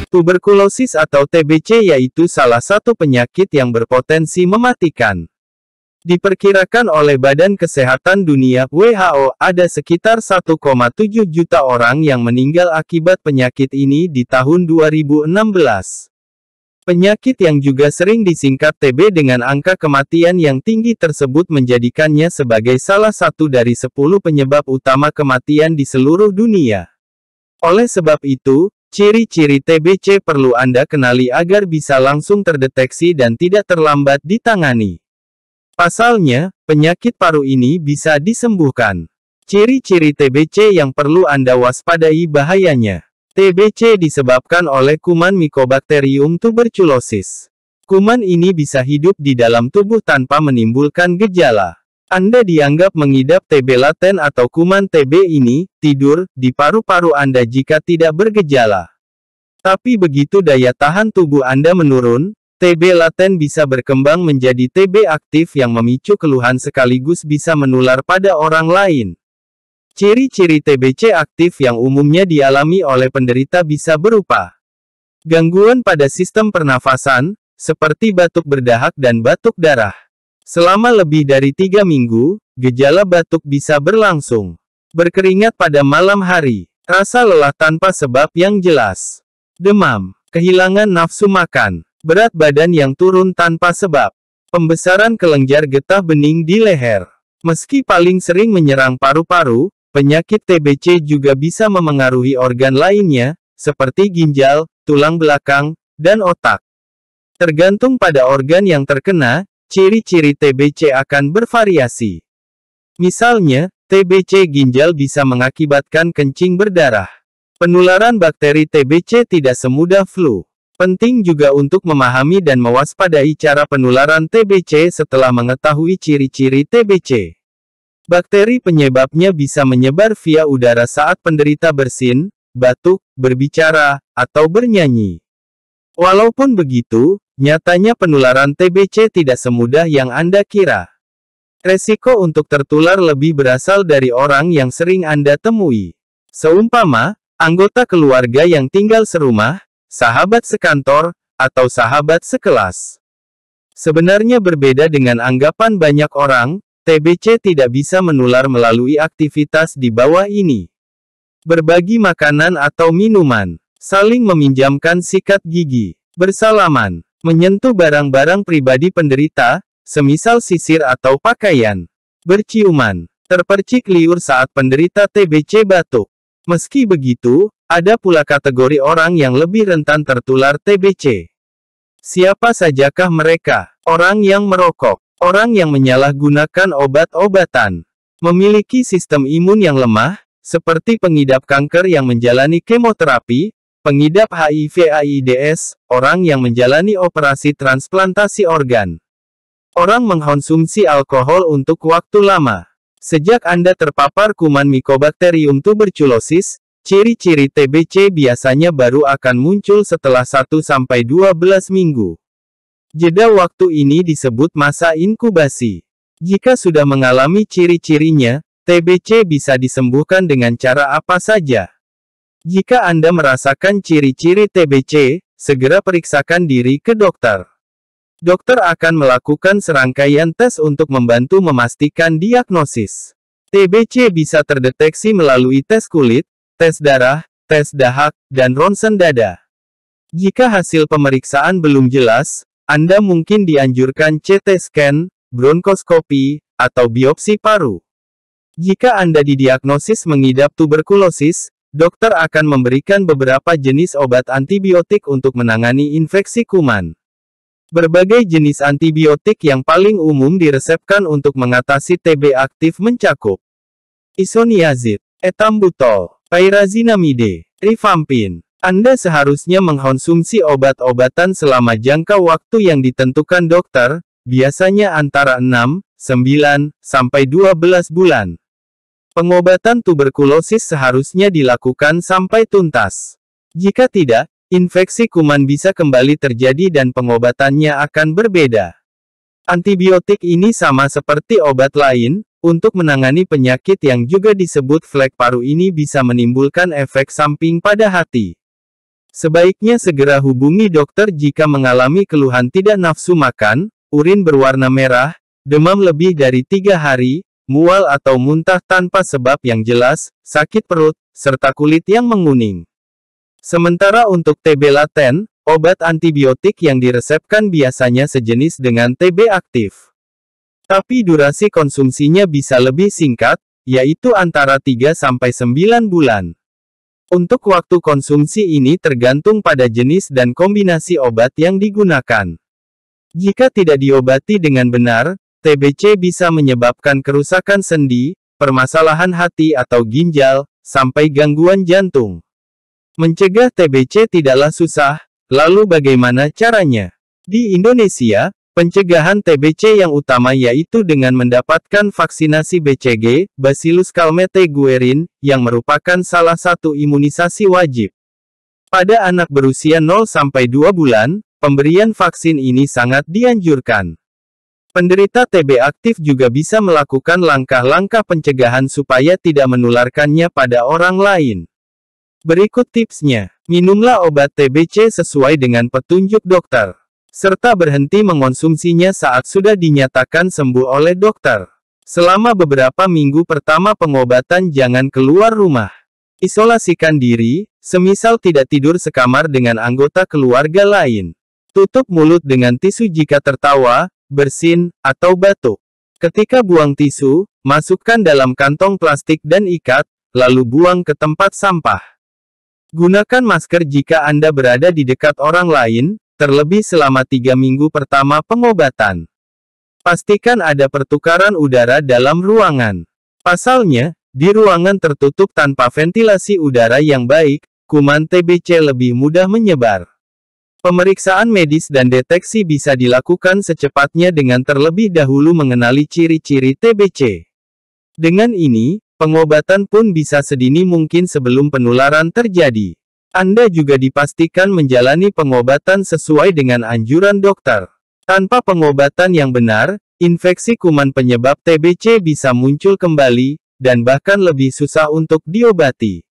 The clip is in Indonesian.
Tuberkulosis atau TBC yaitu salah satu penyakit yang berpotensi mematikan. Diperkirakan oleh Badan Kesehatan Dunia (WHO), ada sekitar 1,7 juta orang yang meninggal akibat penyakit ini di tahun 2016. Penyakit yang juga sering disingkat TB dengan angka kematian yang tinggi tersebut menjadikannya sebagai salah satu dari 10 penyebab utama kematian di seluruh dunia. Oleh sebab itu, ciri-ciri TBC perlu Anda kenali agar bisa langsung terdeteksi dan tidak terlambat ditangani. Pasalnya, penyakit paru ini bisa disembuhkan. Ciri-ciri TBC yang perlu Anda waspadai bahayanya. TBC disebabkan oleh kuman Mycobacterium tuberculosis. Kuman ini bisa hidup di dalam tubuh tanpa menimbulkan gejala. Anda dianggap mengidap TB laten atau kuman TB ini tidur di paru-paru Anda jika tidak bergejala. Tapi begitu daya tahan tubuh Anda menurun, TB laten bisa berkembang menjadi TB aktif yang memicu keluhan sekaligus bisa menular pada orang lain. Ciri-ciri TBC aktif yang umumnya dialami oleh penderita bisa berupa gangguan pada sistem pernafasan, seperti batuk berdahak dan batuk darah. Selama lebih dari 3 minggu, gejala batuk bisa berlangsung. Berkeringat pada malam hari, rasa lelah tanpa sebab yang jelas, demam, kehilangan nafsu makan, berat badan yang turun tanpa sebab, pembesaran kelenjar getah bening di leher. Meski paling sering menyerang paru-paru, penyakit TBC juga bisa memengaruhi organ lainnya, seperti ginjal, tulang belakang, dan otak. Tergantung pada organ yang terkena, ciri-ciri TBC akan bervariasi. Misalnya, TBC ginjal bisa mengakibatkan kencing berdarah. Penularan bakteri TBC tidak semudah flu. Penting juga untuk memahami dan mewaspadai cara penularan TBC setelah mengetahui ciri-ciri TBC. Bakteri penyebabnya bisa menyebar via udara saat penderita bersin, batuk, berbicara, atau bernyanyi. Walaupun begitu, nyatanya penularan TBC tidak semudah yang Anda kira. Resiko untuk tertular lebih berasal dari orang yang sering Anda temui. Seumpama, anggota keluarga yang tinggal serumah, sahabat sekantor, atau sahabat sekelas. Sebenarnya berbeda dengan anggapan banyak orang, TBC tidak bisa menular melalui aktivitas di bawah ini. Berbagi makanan atau minuman, saling meminjamkan sikat gigi, bersalaman, menyentuh barang-barang pribadi penderita, semisal sisir atau pakaian, berciuman, terpercik liur saat penderita TBC batuk. Meski begitu, ada pula kategori orang yang lebih rentan tertular TBC. Siapa sajakah mereka? Orang yang merokok. Orang yang menyalahgunakan obat-obatan, memiliki sistem imun yang lemah, seperti pengidap kanker yang menjalani kemoterapi, pengidap HIV/AIDS, orang yang menjalani operasi transplantasi organ, orang mengkonsumsi alkohol untuk waktu lama. Sejak Anda terpapar kuman Mycobacterium tuberculosis, ciri-ciri TBC biasanya baru akan muncul setelah 1-12 minggu. Jeda waktu ini disebut masa inkubasi. Jika sudah mengalami ciri-cirinya, TBC bisa disembuhkan dengan cara apa saja. Jika Anda merasakan ciri-ciri TBC, segera periksakan diri ke dokter. Dokter akan melakukan serangkaian tes untuk membantu memastikan diagnosis. TBC bisa terdeteksi melalui tes kulit, tes darah, tes dahak, dan ronsen dada. Jika hasil pemeriksaan belum jelas, Anda mungkin dianjurkan CT scan, bronkoskopi, atau biopsi paru. Jika Anda didiagnosis mengidap tuberkulosis, dokter akan memberikan beberapa jenis obat antibiotik untuk menangani infeksi kuman. Berbagai jenis antibiotik yang paling umum diresepkan untuk mengatasi TB aktif mencakup isoniazid, ethambutol, pyrazinamide, rifampin. Anda seharusnya mengkonsumsi obat-obatan selama jangka waktu yang ditentukan dokter, biasanya antara 6, 9, sampai 12 bulan. Pengobatan tuberkulosis seharusnya dilakukan sampai tuntas. Jika tidak, infeksi kuman bisa kembali terjadi dan pengobatannya akan berbeda. Antibiotik ini sama seperti obat lain, untuk menangani penyakit yang juga disebut flek paru ini bisa menimbulkan efek samping pada hati. Sebaiknya segera hubungi dokter jika mengalami keluhan tidak nafsu makan, urin berwarna merah, demam lebih dari 3 hari, mual atau muntah tanpa sebab yang jelas, sakit perut, serta kulit yang menguning. Sementara untuk TB laten, obat antibiotik yang diresepkan biasanya sejenis dengan TB aktif. Tapi durasi konsumsinya bisa lebih singkat, yaitu antara 3-9 bulan. Untuk waktu konsumsi ini tergantung pada jenis dan kombinasi obat yang digunakan. Jika tidak diobati dengan benar, TBC bisa menyebabkan kerusakan sendi, permasalahan hati atau ginjal, sampai gangguan jantung. Mencegah TBC tidaklah susah, lalu bagaimana caranya? Di Indonesia, pencegahan TBC yang utama yaitu dengan mendapatkan vaksinasi BCG, Bacillus calmette guerin, yang merupakan salah satu imunisasi wajib. Pada anak berusia 0-2 bulan, pemberian vaksin ini sangat dianjurkan. Penderita TB aktif juga bisa melakukan langkah-langkah pencegahan supaya tidak menularkannya pada orang lain. Berikut tipsnya. Minumlah obat TBC sesuai dengan petunjuk dokter, serta berhenti mengonsumsinya saat sudah dinyatakan sembuh oleh dokter. Selama beberapa minggu pertama pengobatan jangan keluar rumah. Isolasikan diri, semisal tidak tidur sekamar dengan anggota keluarga lain. Tutup mulut dengan tisu jika tertawa, bersin, atau batuk. Ketika buang tisu, masukkan dalam kantong plastik dan ikat, lalu buang ke tempat sampah. Gunakan masker jika Anda berada di dekat orang lain, terlebih selama 3 minggu pertama pengobatan. Pastikan ada pertukaran udara dalam ruangan. Pasalnya, di ruangan tertutup tanpa ventilasi udara yang baik, kuman TBC lebih mudah menyebar. Pemeriksaan medis dan deteksi bisa dilakukan secepatnya dengan terlebih dahulu mengenali ciri-ciri TBC. Dengan ini, pengobatan pun bisa sedini mungkin sebelum penularan terjadi. Anda juga dipastikan menjalani pengobatan sesuai dengan anjuran dokter. Tanpa pengobatan yang benar, infeksi kuman penyebab TBC bisa muncul kembali, dan bahkan lebih susah untuk diobati.